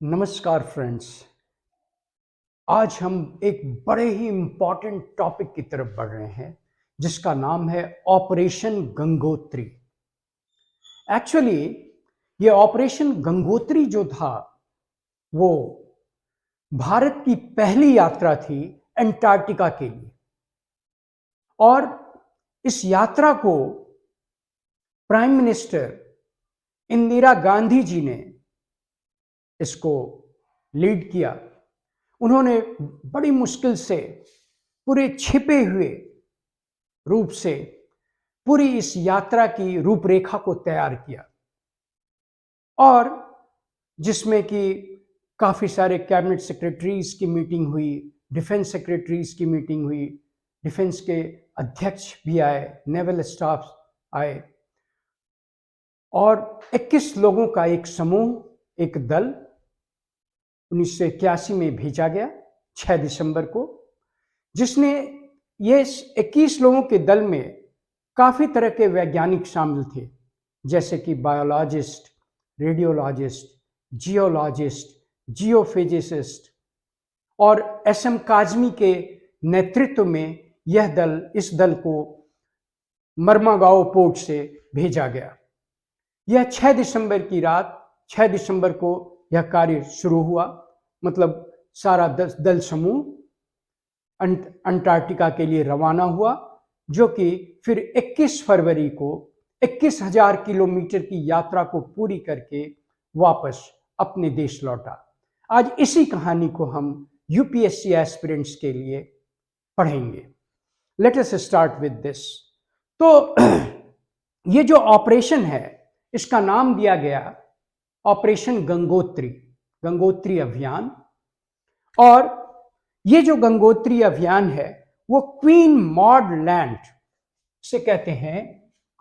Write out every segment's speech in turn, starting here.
नमस्कार फ्रेंड्स। आज हम एक बड़े ही इम्पॉर्टेंट टॉपिक की तरफ बढ़ रहे हैं जिसका नाम है ऑपरेशन गंगोत्री। एक्चुअली ये ऑपरेशन गंगोत्री जो था वो भारत की पहली यात्रा थी अंटार्कटिका के लिए। और इस यात्रा को प्राइम मिनिस्टर इंदिरा गांधी जी ने इसको लीड किया। उन्होंने बड़ी मुश्किल से पूरे छिपे हुए रूप से पूरी इस यात्रा की रूपरेखा को तैयार किया और जिसमें कि काफ़ी सारे कैबिनेट सेक्रेटरीज की मीटिंग हुई, डिफेंस सेक्रेटरीज की मीटिंग हुई, डिफेंस के अध्यक्ष भी आए, नेवल स्टाफ आए और 21 लोगों का एक समूह, एक दल 1981 में भेजा गया 6 दिसंबर को, जिसने ये 21 लोगों के दल में काफ़ी तरह के वैज्ञानिक शामिल थे, जैसे कि बायोलॉजिस्ट, रेडियोलॉजिस्ट, जियोलॉजिस्ट, जियोफिजिसिस्ट और एसएम काज़मी के नेतृत्व में इस दल को मर्मागांव पोर्ट से भेजा गया। यह 6 दिसंबर की रात 6 दिसंबर को यह कार्य शुरू हुआ। मतलब सारा दल समूह अंटार्कटिका के लिए रवाना हुआ, जो कि फिर 21 फरवरी को 21,000 किलोमीटर की यात्रा को पूरी करके वापस अपने देश लौटा। आज इसी कहानी को हम यूपीएससी एस्पिरेंट्स के लिए पढ़ेंगे। Let us start with this. तो ये जो ऑपरेशन है इसका नाम दिया गया ऑपरेशन गंगोत्री अभियान। और ये जो गंगोत्री अभियान है वो क्वीन मॉड लैंड से कहते हैं।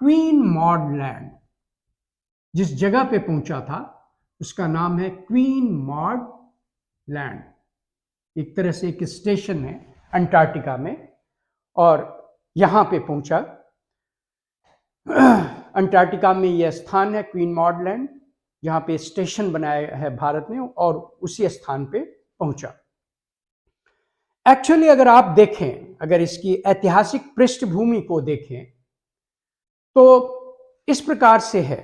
क्वीन मॉड लैंड जिस जगह पे पहुंचा था उसका नाम है क्वीन मॉड लैंड। एक तरह से एक स्टेशन है अंटार्कटिका में और यहां पे पहुंचा। अंटार्कटिका में यह स्थान है क्वीन मॉड लैंड, जहां पे स्टेशन बनाया है भारत ने, और उसी स्थान पे पहुंचा। एक्चुअली अगर आप देखें, अगर इसकी ऐतिहासिक पृष्ठभूमि को देखें तो इस प्रकार से है।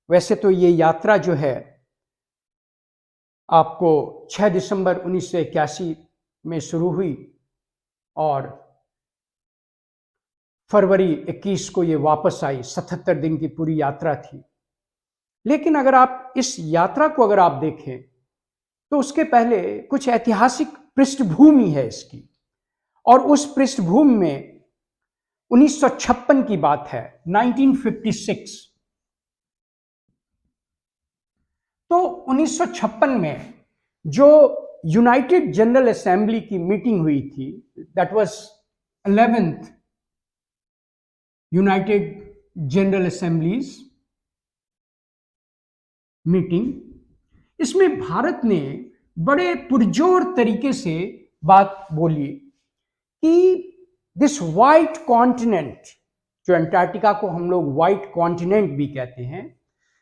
वैसे तो ये यात्रा जो है आपको 6 दिसंबर 1981 में शुरू हुई और फरवरी 21 को ये वापस आई। 77 दिन की पूरी यात्रा थी। लेकिन अगर आप इस यात्रा को अगर आप देखें तो उसके पहले कुछ ऐतिहासिक पृष्ठभूमि है इसकी, और उस पृष्ठभूमि में 1956 की बात है, 1956। तो 1956 में जो यूनाइटेड जनरल असेंबली की मीटिंग हुई थी, that was 11th United general assemblies meeting, इसमें भारत ने बड़े पुरजोर तरीके से बात बोली कि दिस वाइट कॉन्टिनेंट, जो अंटार्कटिका को हम लोग वाइट कॉन्टिनेंट भी कहते हैं,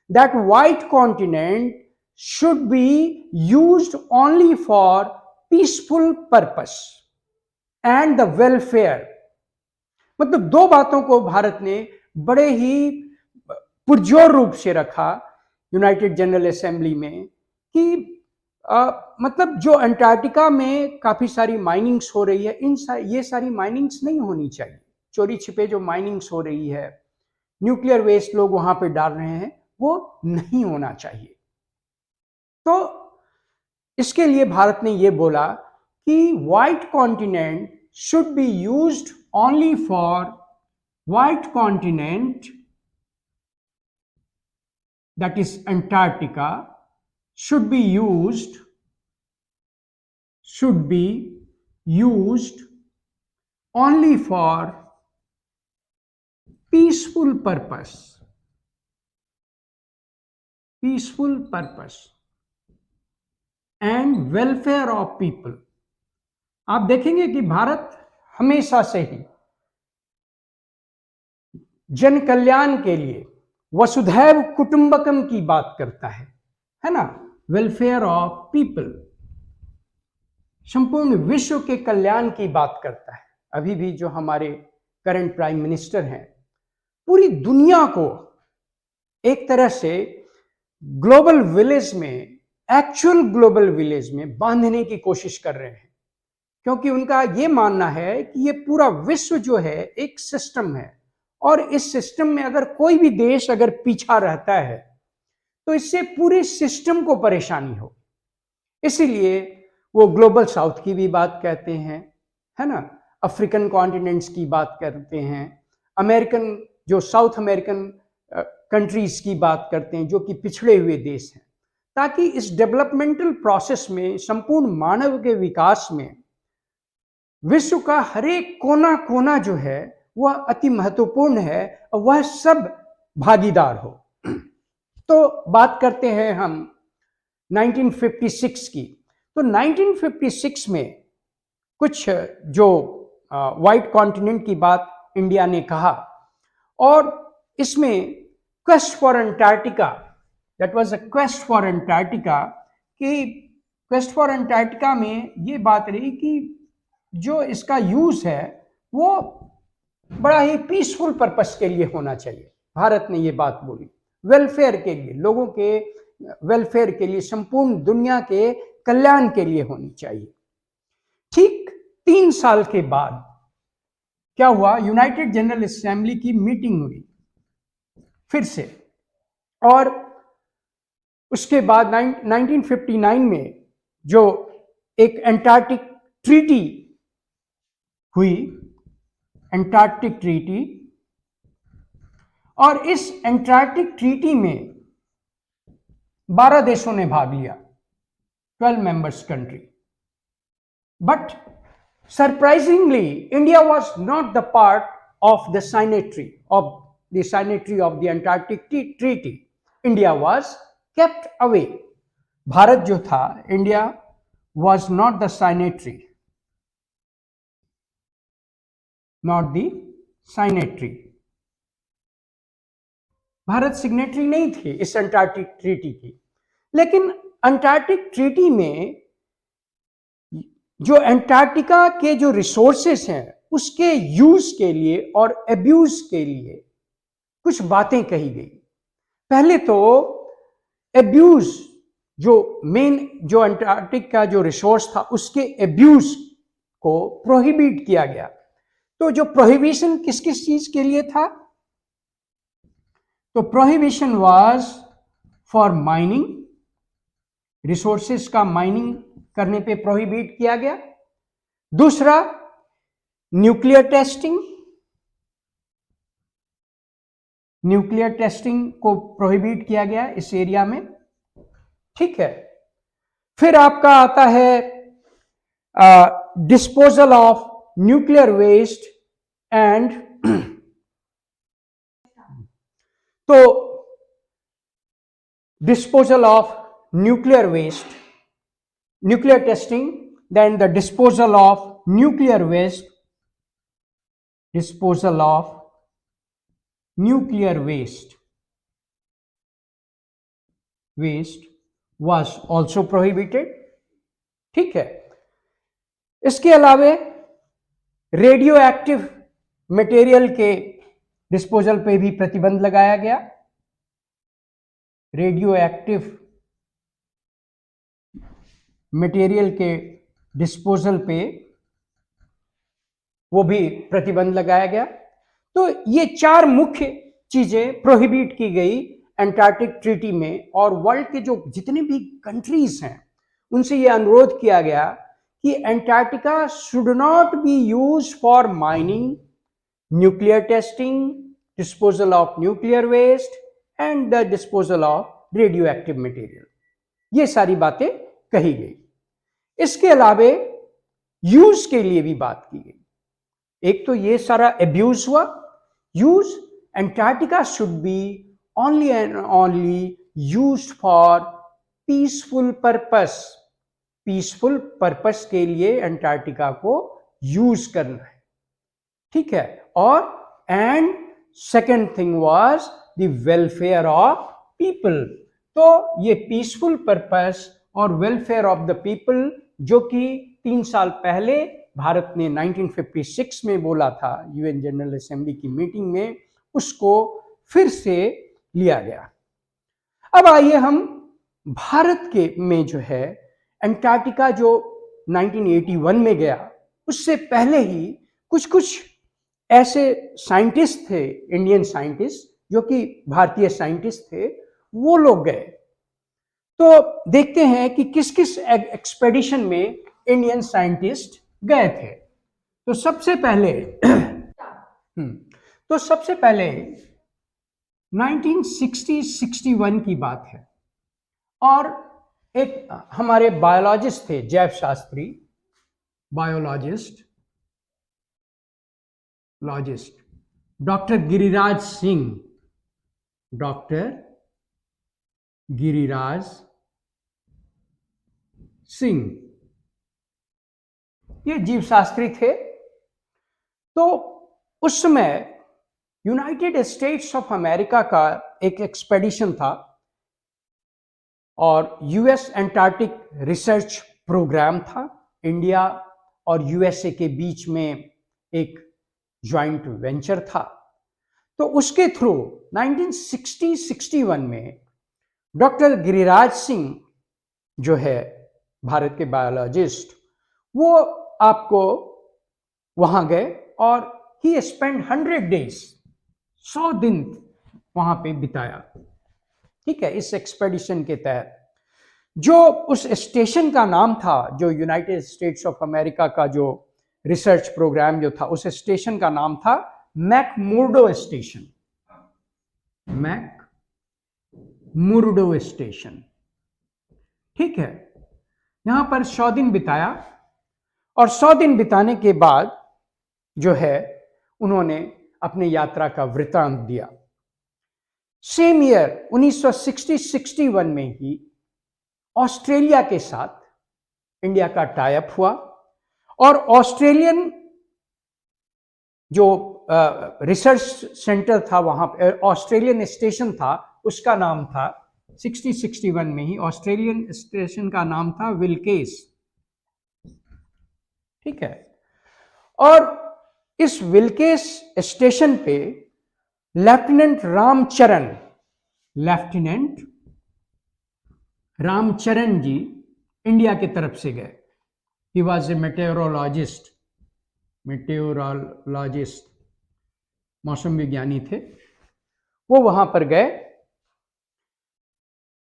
that white continent should be used only for peaceful purpose and the welfare. मतलब दो बातों को भारत ने बड़े ही पुरजोर रूप से रखा यूनाइटेड जनरल असेंबली में कि मतलब जो अंटार्कटिका में काफ़ी सारी माइनिंग्स हो रही है, ये सारी माइनिंग्स नहीं होनी चाहिए। चोरी छिपे जो माइनिंग्स हो रही है, न्यूक्लियर वेस्ट लोग वहां पे डाल रहे हैं, वो नहीं होना चाहिए। तो इसके लिए भारत ने ये बोला कि white continent should be used only for white continent, that is Antarctica, should be used only for peaceful purpose and welfare of people। आप देखेंगे कि भारत हमेशा से ही जन कल्याण के लिए वसुधैव कुटुंबकम की बात करता है ना। वेलफेयर ऑफ पीपल, संपूर्ण विश्व के कल्याण की बात करता है। अभी भी जो हमारे करंट प्राइम मिनिस्टर हैं, पूरी दुनिया को एक तरह से ग्लोबल विलेज में, एक्चुअल ग्लोबल विलेज में बांधने की कोशिश कर रहे हैं, क्योंकि उनका ये मानना है कि ये पूरा विश्व जो है एक सिस्टम है, और इस सिस्टम में अगर कोई भी देश अगर पीछा रहता है तो इससे पूरे सिस्टम को परेशानी हो। इसीलिए वो ग्लोबल साउथ की भी बात कहते हैं, है ना, अफ्रीकन कॉन्टिनेंट्स की बात करते हैं, अमेरिकन जो साउथ अमेरिकन कंट्रीज की बात करते हैं जो कि पिछड़े हुए देश हैं, ताकि इस डेवलपमेंटल प्रोसेस में, संपूर्ण मानव के विकास में विश्व का हर एक कोना कोना जो है वह अति महत्वपूर्ण है और वह सब भागीदार हो। तो बात करते हैं हम 1956 की। तो 1956 में कुछ जो व्हाइट कॉन्टिनेंट की बात इंडिया ने कहा, और इसमें quest for Antarctica, that was a quest for Antarctica, कि क्वेस्ट फॉर अंटार्कटिका में ये बात रही कि जो इसका यूज है वो बड़ा ही पीसफुल पर्पस के लिए होना चाहिए। भारत ने ये बात बोली, वेलफेयर के लिए, लोगों के वेलफेयर के लिए, संपूर्ण दुनिया के कल्याण के लिए होनी चाहिए। ठीक 3 साल के बाद क्या हुआ, यूनाइटेड जनरल असेंबली की मीटिंग हुई फिर से, और उसके बाद 1959 में जो एक एंटार्क्टिक ट्रीटी हुई, एंटार्क्टिक ट्रीटी, और इस एंटार्क्टिक ट्रीटी में 12 देशों ने भाग लिया, 12 members country. But surprisingly India was not the part of the signatory of the Antarctic Treaty. India was kept away. Bharat जो था, India was not the signatory, not the signatory. Bharat signatory नहीं थी इस अंटार्कटिक ट्रीटी की। लेकिन Antarctic treaty में जो Antarctica के जो रिसोर्सेस हैं उसके यूज के लिए और एब्यूज के लिए कुछ बातें कही गई। पहले तो एब्यूज, जो मेन जो अंटार्कटिक का जो रिसोर्स था उसके एब्यूज को प्रोहिबिट किया गया। तो जो प्रोहिबिशन किस किस चीज के लिए था, तो prohibition was for mining, resources का माइनिंग करने पे प्रोहिबिट किया गया। दूसरा, न्यूक्लियर टेस्टिंग, न्यूक्लियर टेस्टिंग को प्रोहिबिट किया गया इस एरिया में, ठीक है। फिर आपका आता है disposal of nuclear waste and तो disposal of nuclear waste, nuclear testing, then the disposal of nuclear waste, disposal of nuclear waste was also prohibited, ठीक है। इसके अलावे रेडियो एक्टिव मटेरियल के डिस्पोजल पे भी प्रतिबंध लगाया गया। रेडियो एक्टिव मटेरियल के डिस्पोजल पे वो भी प्रतिबंध लगाया गया। तो ये 4 मुख्य चीजें प्रोहिबिट की गई एंटार्कटिक ट्रीटी में, और वर्ल्ड के जो जितने भी कंट्रीज हैं उनसे ये अनुरोध किया गया कि Antarctica should not be use for mining, nuclear testing, disposal of nuclear waste and the disposal of radioactive material. ये सारी बातें कही गई। इसके अलावे यूज के लिए भी बात की गई। एक तो ये सारा एब्यूज हुआ, use, Antarctica should be only and only used for peaceful purpose, peaceful purpose के लिए एंटार्क्टिका को यूज करना है, ठीक है। और and second thing was the welfare of people, तो ये पीसफुल पर्पस और वेलफेयर ऑफ द पीपल, जो कि 3 साल पहले भारत ने 1956 में बोला था यूएन जनरल असेंबली की मीटिंग में, उसको फिर से लिया गया। अब आइए हम भारत के में जो है अंटार्कटिका जो 1981 में गया, उससे पहले ही कुछ कुछ ऐसे साइंटिस्ट थे, इंडियन साइंटिस्ट जो कि भारतीय साइंटिस्ट थे, वो लोग गए। तो देखते हैं कि किस किस एक्सपेडिशन में इंडियन साइंटिस्ट गए थे। तो सबसे पहले तो सबसे पहले 1960-61 की बात है, और एक हमारे बायोलॉजिस्ट थे, जैव Shastri, biologist doctor Giriraj Singh, doctor Giriraj Singh, ये जीव शास्त्री थे। तो उस समय यूनाइटेड स्टेट्स ऑफ अमेरिका का एक एक्सपेडिशन था और यूएस एंटार्क्टिक रिसर्च प्रोग्राम था। इंडिया और यूएसए के बीच में एक ज्वाइंट वेंचर था। तो उसके थ्रू 1960-61 में डॉक्टर गिरिराज सिंह जो है भारत के बायोलॉजिस्ट, वो आपको वहां गए और ही स्पेंड 100 डेज, 100 दिन वहां पे बिताया। ठीक है, इस एक्सपेडिशन के तहत जो उस स्टेशन का नाम था, जो यूनाइटेड स्टेट्स ऑफ अमेरिका का जो रिसर्च प्रोग्राम जो था, उस स्टेशन का नाम था मैकमुर्डो स्टेशन। मैकमुर्डो स्टेशन, ठीक है। यहां पर 100 दिन बिताया और 100 दिन बिताने के बाद जो है उन्होंने अपने यात्रा का वृत्तांत दिया। सेम ईयर 1960-61 में ही ऑस्ट्रेलिया के साथ इंडिया का टाई अप हुआ और ऑस्ट्रेलियन जो रिसर्च सेंटर था वहां पे, ऑस्ट्रेलियन स्टेशन था, उसका नाम था 60-61 में ही ऑस्ट्रेलियन स्टेशन का नाम था विल्केस। ठीक है, और इस विल्केस स्टेशन पे लेफ्टिनेंट रामचरण जी इंडिया की तरफ से गए। ही वॉज ए मेटेओरोलॉजिस्ट, मौसम विज्ञानी थे। वो वहां पर गए।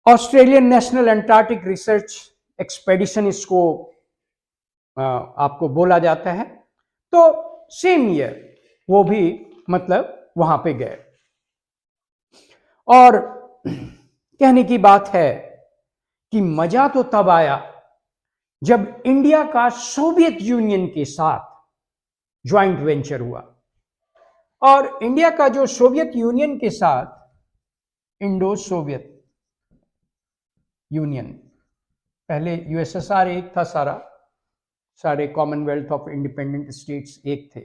Australian national Antarctic research expedition इसको आपको बोला जाता है। तो सेम ईयर वो भी मतलब वहां पे गए। और कहने की बात है कि मजा तो तब आया जब इंडिया का सोवियत यूनियन के साथ ज्वाइंट वेंचर हुआ। और इंडिया का जो सोवियत यूनियन के साथ इंडो सोवियत यूनियन, पहले यूएसएसआर एक था, सारे कॉमनवेल्थ ऑफ इंडिपेंडेंट स्टेट्स एक थे।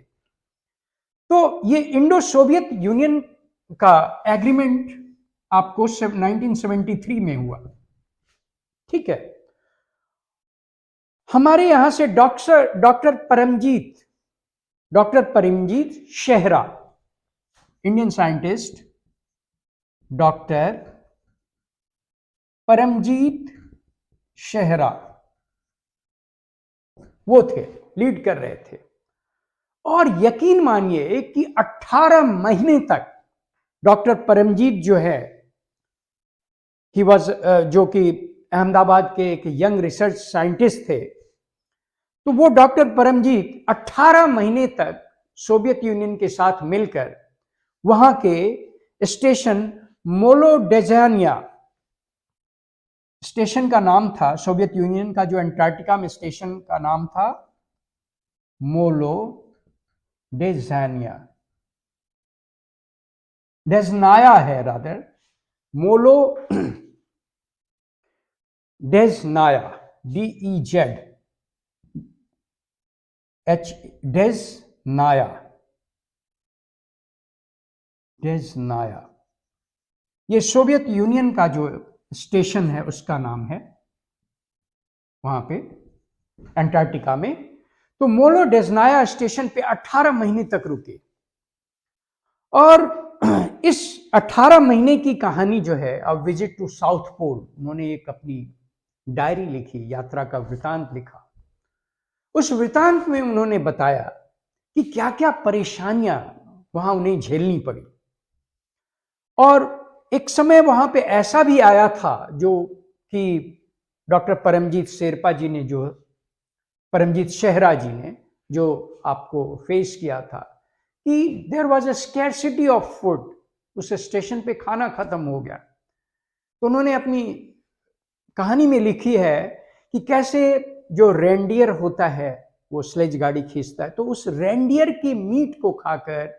तो ये इंडो सोवियत यूनियन का एग्रीमेंट आपको 1973 में हुआ। ठीक है, हमारे यहां से doctor Paramjit Shehra, Indian scientist doctor Paramjit Shehra, वो थे, लीड कर रहे थे। और यकीन मानिए कि 18 महीने तक डॉक्टर परमजीत जो है, ही वॉज जो कि अहमदाबाद के एक यंग रिसर्च साइंटिस्ट थे, तो वो डॉक्टर परमजीत 18 महीने तक सोवियत यूनियन के साथ मिलकर वहां के स्टेशन मोलोडेजानिया, स्टेशन का नाम था सोवियत यूनियन का जो अंटार्कटिका में स्टेशन का नाम था मोलोडेजानिया, डेजनाया है रादर, मोलो डेजनाया, DEZ डेजनाया, ये सोवियत यूनियन का जो स्टेशन है उसका नाम है वहां पे अंटार्कटिका में। तो मोलो डेजनाया स्टेशन पे 18 महीने तक रुके और इस 18 महीने की कहानी जो है, a visit to South Pole, उन्होंने एक अपनी डायरी लिखी, यात्रा का वृतांत लिखा। उस वृतांत में उन्होंने बताया कि क्या क्या परेशानियां वहां उन्हें झेलनी पड़ी। और एक समय वहां पे ऐसा भी आया था जो कि डॉक्टर परमजीत शेरपा जी ने, जो परमजीत शेहरा जी ने जो आपको फेस किया था, कि there was a scarcity of food, उस स्टेशन पे खाना खत्म हो गया। तो उन्होंने अपनी कहानी में लिखी है कि कैसे जो रेंडियर होता है वो स्लेज गाड़ी खींचता है, तो उस रेंडियर की मीट को खाकर,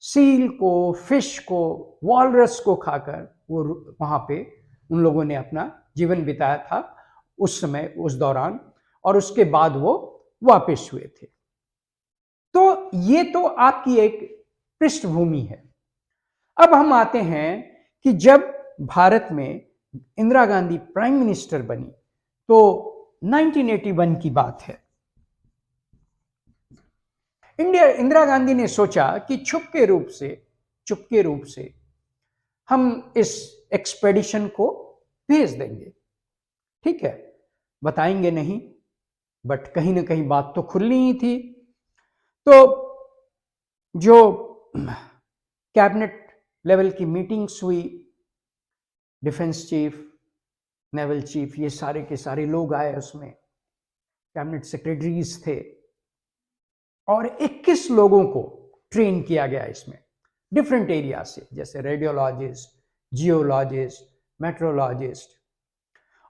सील को, फिश को, वॉलरस को खाकर वो वहां पे उन लोगों ने अपना जीवन बिताया था उस समय, उस दौरान, और उसके बाद वो वापस हुए थे। तो ये तो आपकी एक पृष्ठभूमि है। अब हम आते हैं कि जब भारत में इंदिरा गांधी प्राइम मिनिस्टर बनी तो 1981 की बात है। इंदिरा गांधी ने सोचा कि चुपके रूप से हम इस एक्सपेडिशन को भेज देंगे। ठीक है, बताएंगे नहीं, बट कहीं ना कहीं बात तो खुलनी ही थी। तो जो कैबिनेट लेवल की मीटिंग्स हुई, डिफेंस चीफ, नेवल चीफ, ये सारे के सारे लोग आए उसमें, कैबिनेट सेक्रेटरीज थे, और 21 लोगों को ट्रेन किया गया इसमें डिफरेंट एरिया से, जैसे रेडियोलॉजिस्ट, जियोलॉजिस्ट, मेट्रोलॉजिस्ट।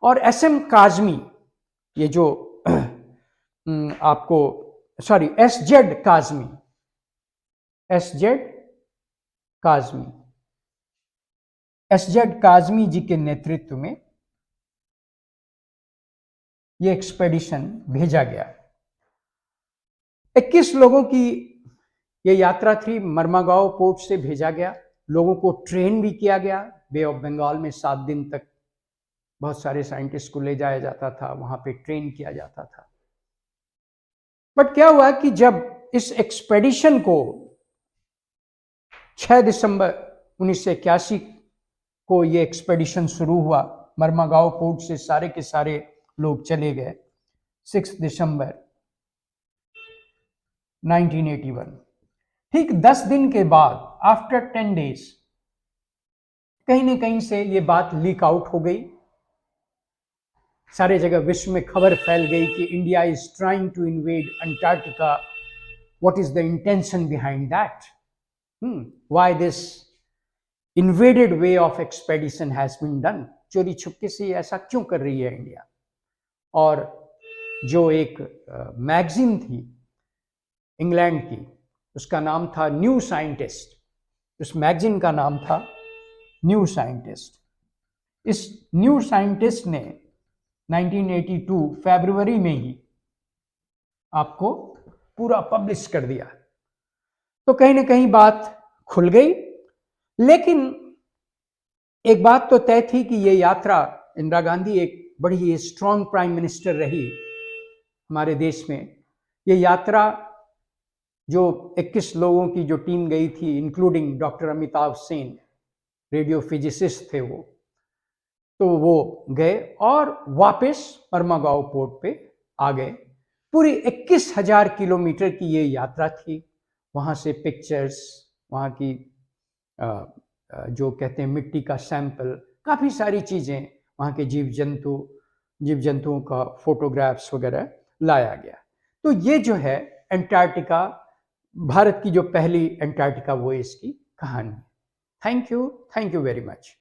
और एसएम काजमी, ये जो आपको, sorry, SZ Kazmi, SZ Kazmi ji के नेतृत्व में यह एक्सपेडिशन भेजा गया। 21 लोगों की यह यात्रा थी। मर्मागांव पोर्ट से भेजा गया, लोगों को ट्रेन भी किया गया। बे ऑफ बंगाल में 7 दिन तक बहुत सारे साइंटिस्ट को ले जाया जाता था, वहां पे ट्रेन किया जाता था। बट क्या हुआ कि जब इस एक्सपेडिशन को 6 दिसंबर 1981 को ये एक्सपेडिशन शुरू हुआ, मर्मागांव पोर्ट से सारे के सारे लोग चले गए 6 दिसंबर 1981। ठीक 10 दिन के बाद, आफ्टर 10 डेज, कहीं ना कहीं से ये बात लीक आउट हो गई। सारे जगह विश्व में खबर फैल गई कि India is trying to invade Antarctica, what is the intention behind that, why this invaded way of expedition has been done, चोरी छुपके से ऐसा क्यों कर रही है इंडिया। और जो एक मैगजीन थी इंग्लैंड की, उसका नाम था न्यू साइंटिस्ट, उस मैगजीन का नाम था न्यू साइंटिस्ट। इस न्यू साइंटिस्ट ने 1982 फरवरी में ही आपको पूरा पब्लिश कर दिया। तो कहीं ना कहीं बात खुल गई। लेकिन एक बात तो तय थी कि ये यात्रा, इंदिरा गांधी एक बड़ी ही स्ट्रांग प्राइम मिनिस्टर रही हमारे देश में। ये यात्रा जो 21 लोगों की जो टीम गई थी, including doctor Amitabh Sen, radio physicist थे वो, तो वो गए और वापस मर्मागांव पोर्ट पे आ गए। पूरी 21,000 किलोमीटर की ये यात्रा थी। वहाँ से पिक्चर्स, वहाँ की जो कहते हैं मिट्टी का सैंपल, काफ़ी सारी चीज़ें, वहाँ के जीव जंतुओं का फोटोग्राफ्स वगैरह लाया गया। तो ये जो है अंटार्कटिका, भारत की जो पहली अंटार्कटिका, वो इसकी कहानी। Thank you very much.